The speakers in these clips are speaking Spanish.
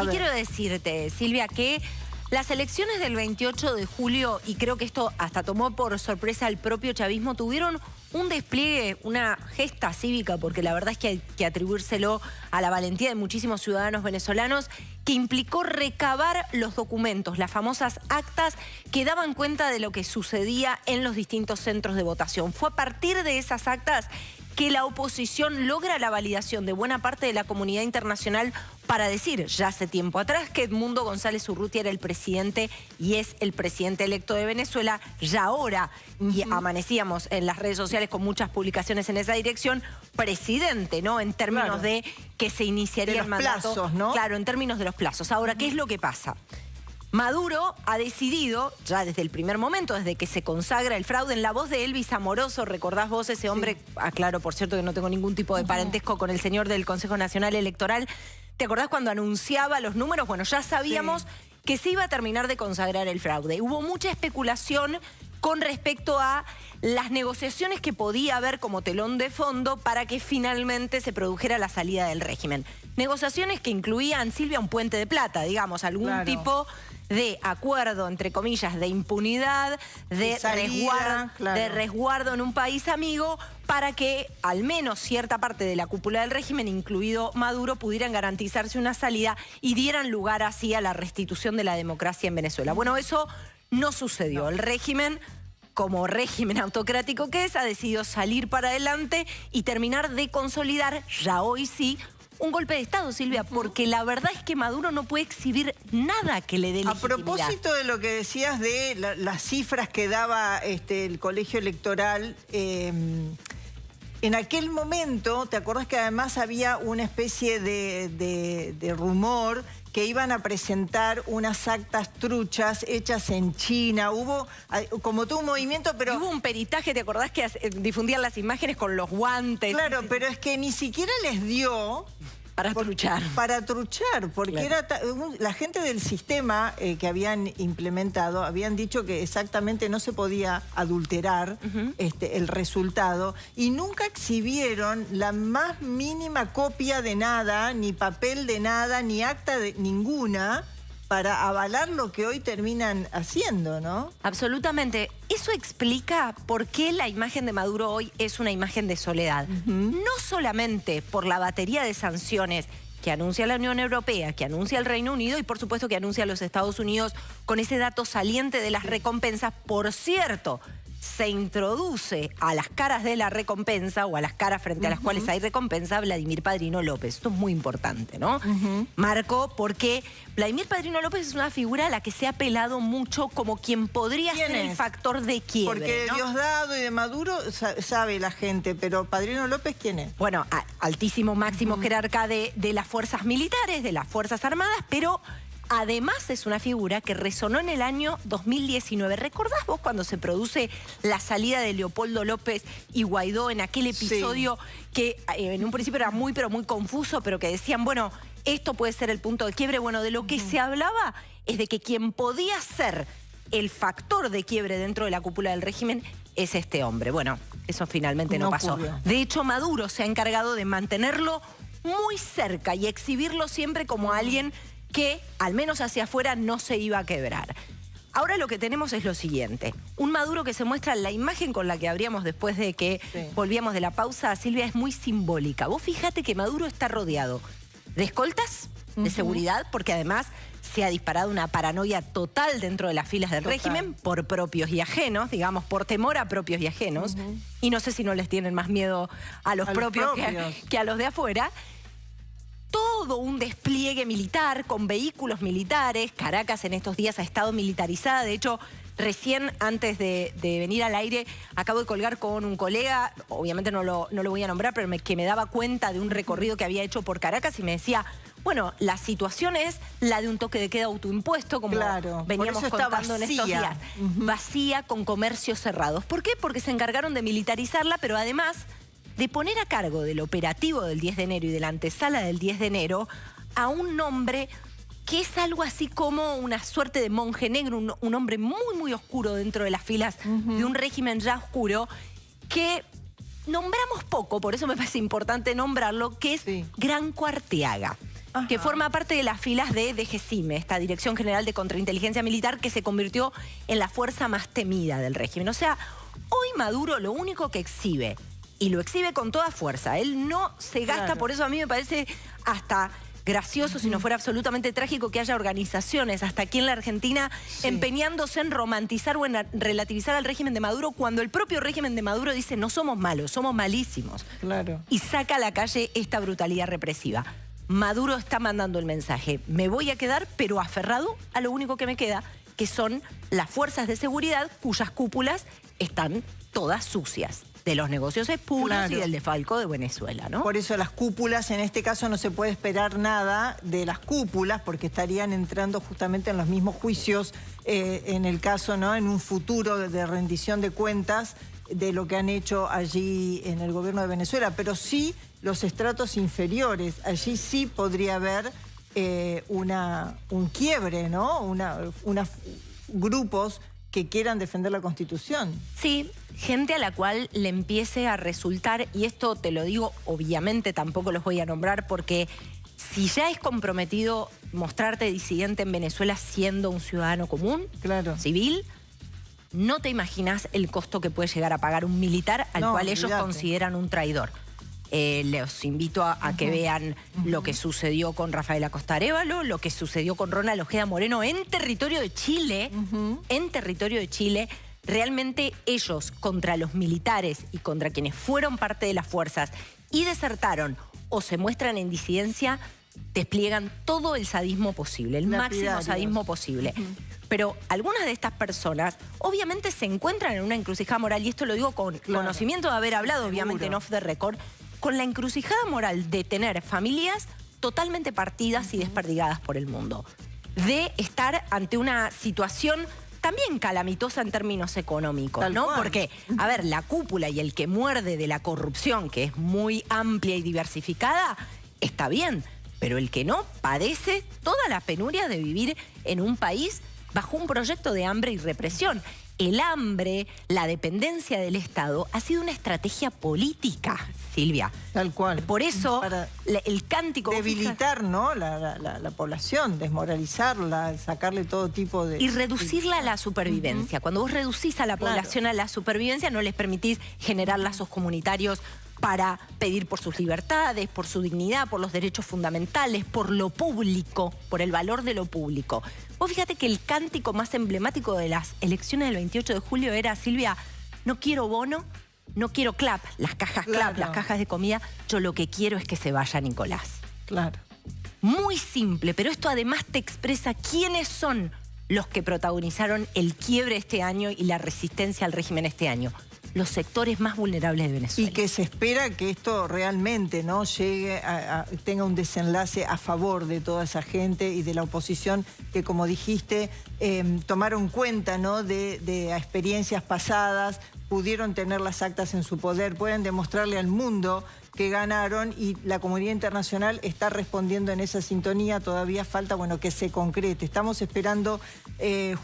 ¿Qué quiero decirte, Silvia? Que las elecciones del 28 de julio, y creo que esto hasta tomó por sorpresa al propio chavismo, tuvieron un despliegue, una gesta cívica, porque la verdad es que hay que atribuírselo a la valentía de muchísimos ciudadanos venezolanos, que implicó recabar los documentos, las famosas actas que daban cuenta de lo que sucedía en los distintos centros de votación. Fue a partir de esas actas que la oposición logra la validación de buena parte de la comunidad internacional para decir, ya hace tiempo atrás, que Edmundo González Urrutia era el presidente y es el presidente electo de Venezuela. Ya ahora, y amanecíamos en las redes sociales con muchas publicaciones en esa dirección, presidente, ¿no? En términos de que se iniciaría el mandato. Plazos, ¿no? Claro, en términos de los plazos. Ahora, ¿qué es lo que pasa? Maduro ha decidido, ya desde el primer momento, desde que se consagra el fraude, en la voz de Elvis Amoroso, ¿recordás vos ese hombre? Sí. Aclaro, por cierto, que no tengo ningún tipo de parentesco con el señor del Consejo Nacional Electoral. ¿Te acordás cuando anunciaba los números? Bueno, ya sabíamos que se iba a terminar de consagrar el fraude. Hubo mucha especulación con respecto a las negociaciones que podía haber como telón de fondo para que finalmente se produjera la salida del régimen. Negociaciones que incluían, Silvia, un puente de plata, digamos, algún tipo de acuerdo, entre comillas, de impunidad, de resguardo en un país amigo, para que al menos cierta parte de la cúpula del régimen, incluido Maduro, pudieran garantizarse una salida y dieran lugar así a la restitución de la democracia en Venezuela. Bueno, eso no sucedió. El régimen, como régimen autocrático que es, ha decidido salir para adelante y terminar de consolidar, ya hoy sí, un golpe de Estado, Silvia, porque la verdad es que Maduro no puede exhibir nada que le dé legitimidad. A propósito de lo que decías de las cifras que daba el colegio electoral, en aquel momento, ¿te acordás que además había una especie de rumor que iban a presentar unas actas truchas hechas en China? Hubo como todo un movimiento, pero... Hubo un peritaje, ¿te acordás que difundían las imágenes con los guantes? Claro, pero es que ni siquiera les dio... Para truchar. Para truchar, porque era la gente del sistema que habían implementado, habían dicho que exactamente no se podía adulterar el resultado, y nunca exhibieron la más mínima copia de nada, ni papel de nada, ni acta de ninguna, para avalar lo que hoy terminan haciendo, ¿no? Absolutamente. Eso explica por qué la imagen de Maduro hoy es una imagen de soledad. No solamente por la batería de sanciones que anuncia la Unión Europea, que anuncia el Reino Unido y por supuesto que anuncia los Estados Unidos con ese dato saliente de las recompensas. Por cierto, se introduce a las caras de la recompensa o a las caras frente a las cuales hay recompensa Vladimir Padrino López. Esto es muy importante, ¿no? Marco, porque Vladimir Padrino López es una figura a la que se ha apelado mucho como quien podría ser el factor de quiebre. Porque de Diosdado y de Maduro sabe la gente, pero Padrino López, ¿quién es? Bueno, altísimo máximo jerarca de las fuerzas militares, de las fuerzas armadas, pero... además es una figura que resonó en el año 2019. ¿Recordás vos cuando se produce la salida de Leopoldo López y Guaidó en aquel episodio que en un principio era muy confuso, pero que decían, bueno, esto puede ser el punto de quiebre? Bueno, de lo que se hablaba es de que quien podía ser el factor de quiebre dentro de la cúpula del régimen es este hombre. Bueno, eso finalmente no pasó. Ocurrió. De hecho, Maduro se ha encargado de mantenerlo muy cerca y exhibirlo siempre como alguien que, al menos hacia afuera, no se iba a quebrar. Ahora lo que tenemos es lo siguiente. Un Maduro que se muestra, la imagen con la que abríamos después de que volvíamos de la pausa, Silvia, es muy simbólica. Vos fíjate que Maduro está rodeado de escoltas de seguridad, porque además se ha disparado una paranoia total dentro de las filas del régimen por propios y ajenos, digamos, por temor a propios y ajenos. Y no sé si no les tienen más miedo a los propios que a los de afuera. Todo un despliegue militar con vehículos militares. Caracas en estos días ha estado militarizada. De hecho, recién antes de venir al aire, acabo de colgar con un colega, obviamente no lo voy a nombrar, pero que me daba cuenta de un recorrido que había hecho por Caracas y me decía, bueno, la situación es la de un toque de queda autoimpuesto, como veníamos contando en estos días. Vacía, con comercios cerrados. ¿Por qué? Porque se encargaron de militarizarla, pero además de poner a cargo del operativo del 10 de enero y de la antesala del 10 de enero a un nombre que es algo así como una suerte de monje negro, un hombre muy oscuro dentro de las filas de un régimen ya oscuro, que nombramos poco, por eso me parece importante nombrarlo, que es Granco Arteaga. que forma parte de las filas de DGCIME, esta Dirección General de Contrainteligencia Militar, que se convirtió en la fuerza más temida del régimen. O sea, hoy Maduro lo único que exhibe, y lo exhibe con toda fuerza, él no se gasta, por eso a mí me parece hasta gracioso, si no fuera absolutamente trágico, que haya organizaciones hasta aquí en la Argentina empeñándose en romantizar o en relativizar al régimen de Maduro, cuando el propio régimen de Maduro dice no somos malos, somos malísimos. Claro. Y saca a la calle esta brutalidad represiva. Maduro está mandando el mensaje, me voy a quedar pero aferrado a lo único que me queda, que son las fuerzas de seguridad cuyas cúpulas están todas sucias. De los negocios puros y del desfalco de Venezuela, ¿no? Por eso las cúpulas, en este caso no se puede esperar nada de las cúpulas, porque estarían entrando justamente en los mismos juicios, en el caso, ¿no?, en un futuro de rendición de cuentas de lo que han hecho allí en el gobierno de Venezuela, pero sí los estratos inferiores, allí sí podría haber un quiebre, ¿no? Grupos que quieran defender la Constitución. Sí, gente a la cual le empiece a resultar, y esto te lo digo, obviamente tampoco los voy a nombrar, porque si ya es comprometido mostrarte disidente en Venezuela siendo un ciudadano común, civil, no te imaginas el costo que puede llegar a pagar un militar al cual ellos consideran un traidor. Les invito a que vean lo que sucedió con Rafael Acosta Arévalo, lo que sucedió con Ronald Ojeda Moreno en territorio de Chile, Realmente ellos contra los militares y contra quienes fueron parte de las fuerzas y desertaron o se muestran en disidencia, despliegan todo el sadismo posible, el máximo sadismo posible. Pero algunas de estas personas obviamente se encuentran en una encrucijada moral, y esto lo digo con conocimiento de haber hablado, obviamente en off the record, con la encrucijada moral de tener familias totalmente partidas y desperdigadas por el mundo, de estar ante una situación también calamitosa en términos económicos, ¿no? Porque, a ver, la cúpula y el que muerde de la corrupción, que es muy amplia y diversificada, está bien, pero el que no padece toda la penuria de vivir en un país bajo un proyecto de hambre y represión. El hambre, la dependencia del Estado, ha sido una estrategia política, Silvia. Tal cual. Por eso, el cántico... Debilitar, ¿no?, la población, desmoralizarla, sacarle todo tipo de... Y reducirla a la supervivencia. Cuando vos reducís a la población a la supervivencia, no les permitís generar lazos comunitarios para pedir por sus libertades, por su dignidad, por los derechos fundamentales, por lo público, por el valor de lo público. Vos fíjate que el cántico más emblemático de las elecciones del 28 de julio era, Silvia, no quiero bono, no quiero clap, las cajas clap, las cajas de comida, yo lo que quiero es que se vaya Nicolás. Claro. Muy simple, pero esto además te expresa quiénes son los que protagonizaron el quiebre este año y la resistencia al régimen este año. Los sectores más vulnerables de Venezuela. Y que se espera que esto realmente, ¿no?, llegue tenga un desenlace a favor de toda esa gente y de la oposición que, como dijiste, tomaron cuenta, ¿no?, de experiencias pasadas, pudieron tener las actas en su poder, pueden demostrarle al mundo que ganaron, y la comunidad internacional está respondiendo en esa sintonía. Todavía falta, bueno, que se concrete. Estamos esperando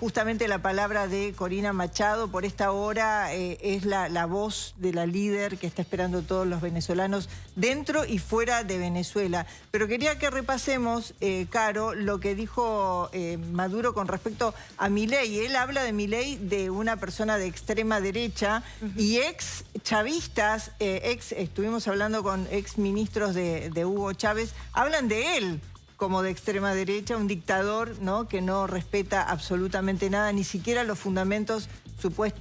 justamente la palabra de Corina Machado. Por esta hora es la voz de la líder que está esperando todos los venezolanos dentro y fuera de Venezuela. Pero quería que repasemos, Caro, lo que dijo Maduro con respecto a Milei. Él habla de Milei de una persona de extrema derecha y ex chavistas, estuvimos hablando con ex ministros de Hugo Chávez, hablan de él como de extrema derecha, un dictador, ¿no?, que no respeta absolutamente nada, ni siquiera los fundamentos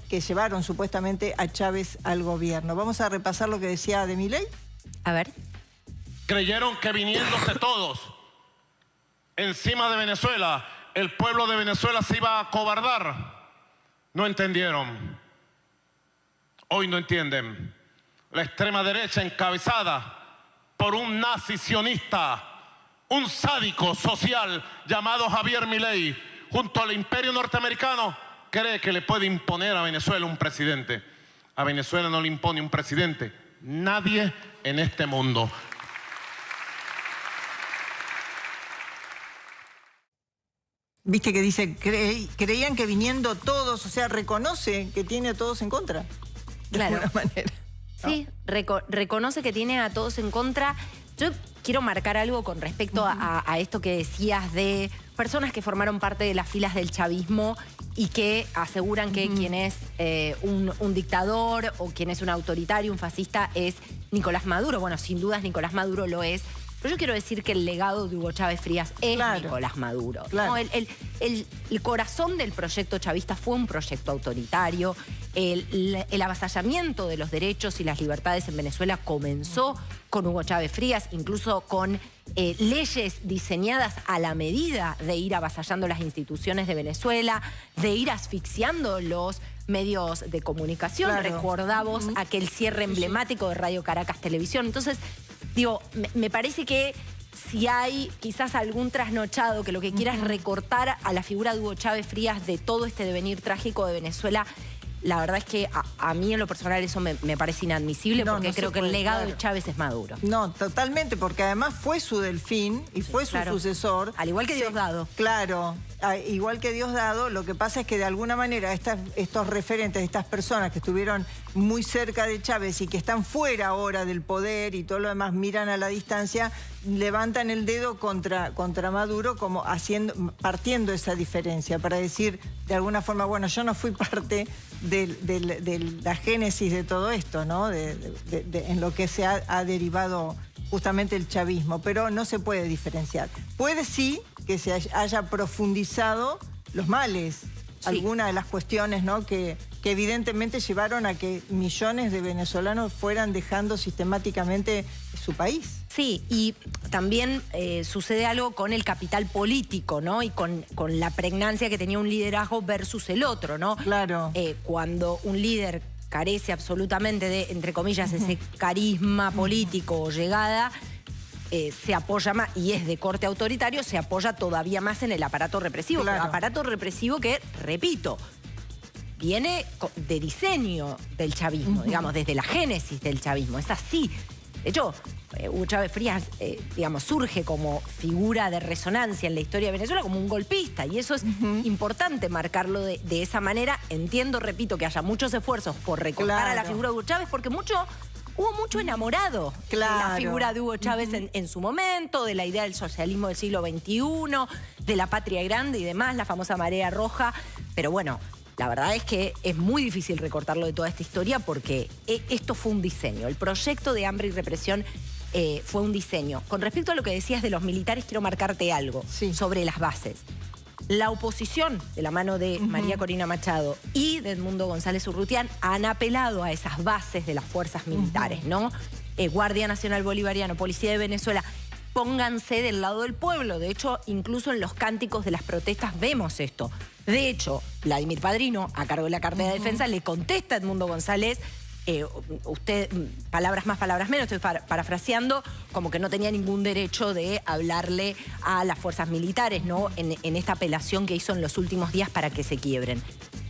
que llevaron supuestamente a Chávez al gobierno. Vamos a repasar lo que decía de Milei. A ver. Creyeron que viniéndose todos encima de Venezuela, el pueblo de Venezuela se iba a acobardar. No entendieron. Hoy no entienden. La extrema derecha encabezada por un nazi sionista, un sádico social llamado Javier Milei, junto al imperio norteamericano, cree que le puede imponer a Venezuela un presidente. A Venezuela no le impone un presidente nadie en este mundo. Viste que dice, creían que viniendo todos, o sea, reconoce que tiene a todos en contra. De alguna manera. Sí, reconoce que tiene a todos en contra. Yo quiero marcar algo con respecto a esto que decías de personas que formaron parte de las filas del chavismo y que aseguran que quien es un dictador o quien es un autoritario, un fascista, es Nicolás Maduro. Bueno, sin dudas Nicolás Maduro lo es. Pero yo quiero decir que el legado de Hugo Chávez Frías es Nicolás Maduro. Claro. ¿No? El corazón del proyecto chavista fue un proyecto autoritario. El avasallamiento de los derechos y las libertades en Venezuela comenzó con Hugo Chávez Frías, incluso con leyes diseñadas a la medida de ir avasallando las instituciones de Venezuela, de ir asfixiando los medios de comunicación. Claro. Recordamos aquel cierre emblemático de Radio Caracas Televisión. Entonces, digo, me parece que si hay quizás algún trasnochado que lo que quiera es recortar a la figura de Hugo Chávez Frías de todo este devenir trágico de Venezuela, la verdad es que a mí en lo personal eso me parece inadmisible, porque creo que el legado de Chávez es Maduro. No, totalmente, porque además fue su delfín y fue su sucesor. Al igual que Diosdado. Claro, igual que Diosdado, lo que pasa es que de alguna manera estos referentes, estas personas que estuvieron muy cerca de Chávez y que están fuera ahora del poder y todo lo demás, miran a la distancia, levantan el dedo contra Maduro como partiendo esa diferencia para decir de alguna forma, bueno, yo no fui parte de la génesis de todo esto, ¿no? En lo que se ha derivado justamente el chavismo, pero no se puede diferenciar. Puede sí que se haya profundizado los males, algunas de las cuestiones, ¿no? que evidentemente llevaron a que millones de venezolanos fueran dejando sistemáticamente su país. Sí, y también sucede algo con el capital político, ¿no? Y con la pregnancia que tenía un liderazgo versus el otro, ¿no? Claro. Cuando un líder carece absolutamente de, entre comillas, ese carisma político o llegada, se apoya más, y es de corte autoritario, se apoya todavía más en el aparato represivo. Claro. Aparato represivo que, repito, viene de diseño del chavismo, digamos, desde la génesis del chavismo. Es así. De hecho, Hugo Chávez Frías, digamos, surge como figura de resonancia en la historia de Venezuela como un golpista, y eso es importante marcarlo de esa manera. Entiendo, repito, que haya muchos esfuerzos por recortar a la figura de Hugo Chávez, porque hubo mucho enamorado de la figura de Hugo Chávez en su momento, de la idea del socialismo del siglo XXI, de la patria grande y demás, la famosa marea roja. Pero bueno, la verdad es que es muy difícil recortarlo de toda esta historia, porque esto fue un diseño. El proyecto de Hambre y Represión fue un diseño. Con respecto a lo que decías de los militares, quiero marcarte algo sobre las bases. La oposición, de la mano de María Corina Machado y de Edmundo González Urrutia, han apelado a esas bases de las fuerzas militares, ¿no? Guardia Nacional Bolivariano, Policía de Venezuela, pónganse del lado del pueblo. De hecho, incluso en los cánticos de las protestas vemos esto. De hecho, Vladimir Padrino, a cargo de la cartera de defensa, le contesta a Edmundo González, usted, palabras más, palabras menos, estoy parafraseando, como que no tenía ningún derecho de hablarle a las fuerzas militares, ¿no? En esta apelación que hizo en los últimos días para que se quiebren.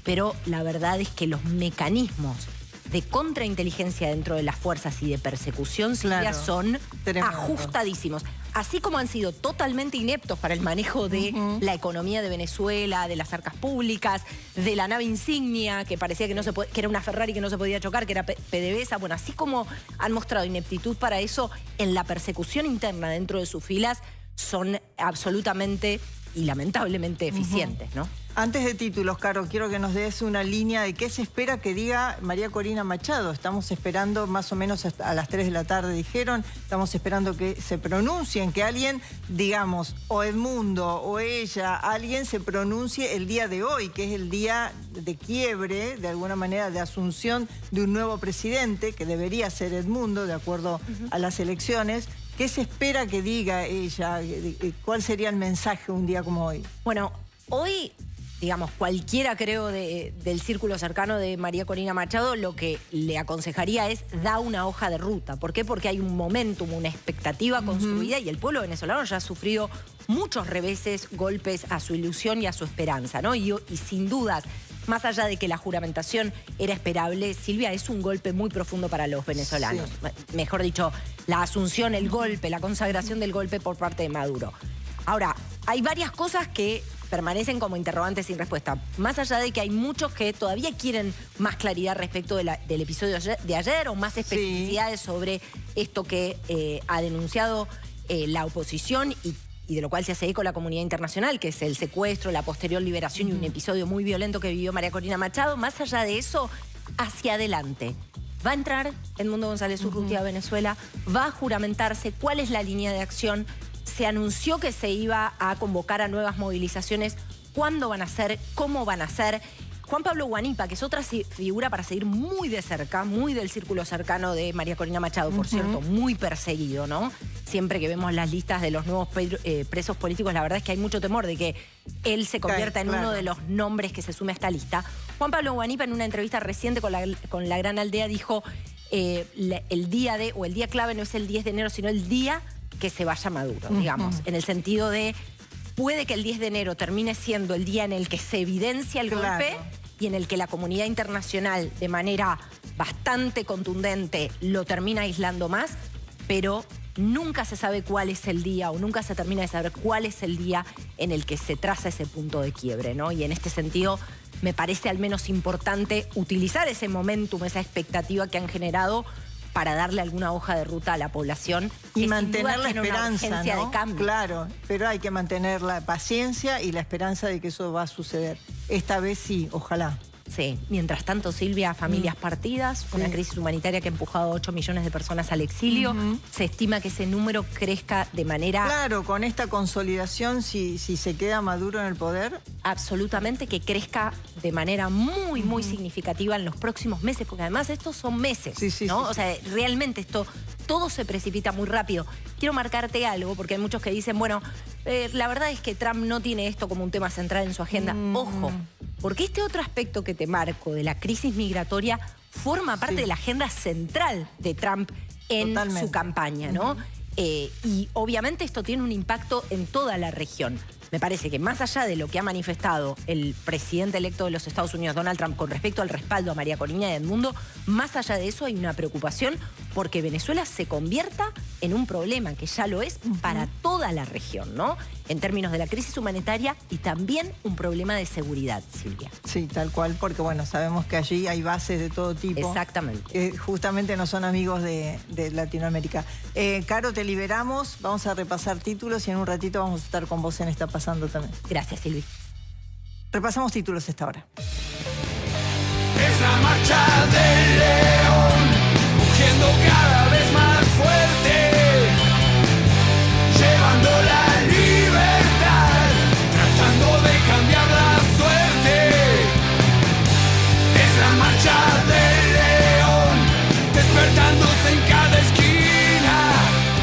Pero la verdad es que los mecanismos de contrainteligencia dentro de las fuerzas y de persecución siria son ajustadísimos. Así como han sido totalmente ineptos para el manejo de la economía de Venezuela, de las arcas públicas, de la nave insignia, que parecía que que era una Ferrari que no se podía chocar, que era PDVSA. Bueno, así como han mostrado ineptitud para eso, en la persecución interna dentro de sus filas son absolutamente y lamentablemente eficientes, ¿no? Antes de títulos, Caro, quiero que nos des una línea de qué se espera que diga María Corina Machado. Estamos esperando más o menos a las 3 de la tarde, dijeron. Estamos esperando que se pronuncien, que alguien, digamos, o Edmundo o ella, alguien se pronuncie el día de hoy, que es el día de quiebre, de alguna manera, de asunción de un nuevo presidente, que debería ser Edmundo, de acuerdo a las elecciones. ¿Qué se espera que diga ella? ¿Cuál sería el mensaje un día como hoy? Bueno, hoy, digamos, cualquiera, creo, del círculo cercano de María Corina Machado, lo que le aconsejaría es da una hoja de ruta. ¿Por qué? Porque hay un momentum, una expectativa construida, y el pueblo venezolano ya ha sufrido muchos reveses, golpes a su ilusión y a su esperanza, ¿no? Y sin dudas, más allá de que la juramentación era esperable, Silvia, es un golpe muy profundo para los venezolanos. Sí. Mejor dicho, la asunción, el golpe, la consagración del golpe por parte de Maduro. Ahora, hay varias cosas que permanecen como interrogantes sin respuesta. Más allá de que hay muchos que todavía quieren más claridad respecto del episodio de ayer o más especificidades sobre esto que ha denunciado la oposición y de lo cual se hace eco la comunidad internacional, que es el secuestro, la posterior liberación y un episodio muy violento que vivió María Corina Machado. Más allá de eso, hacia adelante. Va a entrar Edmundo González Urrutia a Venezuela, va a juramentarse cuál es la línea de acción. Se anunció que se iba a convocar a nuevas movilizaciones. ¿Cuándo van a ser? ¿Cómo van a ser? Juan Pablo Guanipa, que es otra figura para seguir muy de cerca, muy del círculo cercano de María Corina Machado, por cierto, muy perseguido, ¿no? Siempre que vemos las listas de los nuevos presos políticos, la verdad es que hay mucho temor de que él se convierta en uno de los nombres que se sume a esta lista. Juan Pablo Guanipa, en una entrevista reciente con la Gran Aldea, dijo el día clave no es el 10 de enero, sino el día que se vaya Maduro, digamos, en el sentido de puede que el 10 de enero termine siendo el día en el que se evidencia el golpe y en el que la comunidad internacional de manera bastante contundente lo termina aislando más, pero nunca se sabe cuál es el día o nunca se termina de saber cuál es el día en el que se traza ese punto de quiebre, ¿no? Y en este sentido me parece al menos importante utilizar ese momentum, esa expectativa que han generado para darle alguna hoja de ruta a la población y que mantener la esperanza, una urgencia ¿no? de cambio. Claro, pero hay que mantener la paciencia y la esperanza de que eso va a suceder. Esta vez sí, ojalá. Sí, mientras tanto, Silvia, familias partidas, una crisis humanitaria que ha empujado a 8 millones de personas al exilio. Se estima que ese número crezca de manera... Claro, con esta consolidación, si se queda Maduro en el poder... Absolutamente, que crezca de manera muy, muy significativa en los próximos meses, porque además estos son meses, ¿no? O sea, realmente esto, todo se precipita muy rápido. Quiero marcarte algo, porque hay muchos que dicen, bueno, la verdad es que Trump no tiene esto como un tema central en su agenda. Ojo, porque este otro aspecto que te marco de la crisis migratoria forma parte de la agenda central de Trump en su campaña, ¿no? Y obviamente esto tiene un impacto en toda la región. Me parece que más allá de lo que ha manifestado el presidente electo de los Estados Unidos, Donald Trump, con respecto al respaldo a María Corina y a Edmundo, más allá de eso hay una preocupación porque Venezuela se convierta en un problema, que ya lo es para toda la región, ¿no? En términos de la crisis humanitaria y también un problema de seguridad, Silvia. Sí, tal cual, porque bueno, sabemos que allí hay bases de todo tipo. Exactamente. Que justamente no son amigos de Latinoamérica. Caro, te liberamos, vamos a repasar títulos y en un ratito vamos a estar con vos en Está Pasando también. Gracias, Silvi. Repasamos títulos esta hora. Es la marcha del león, rugiendo cada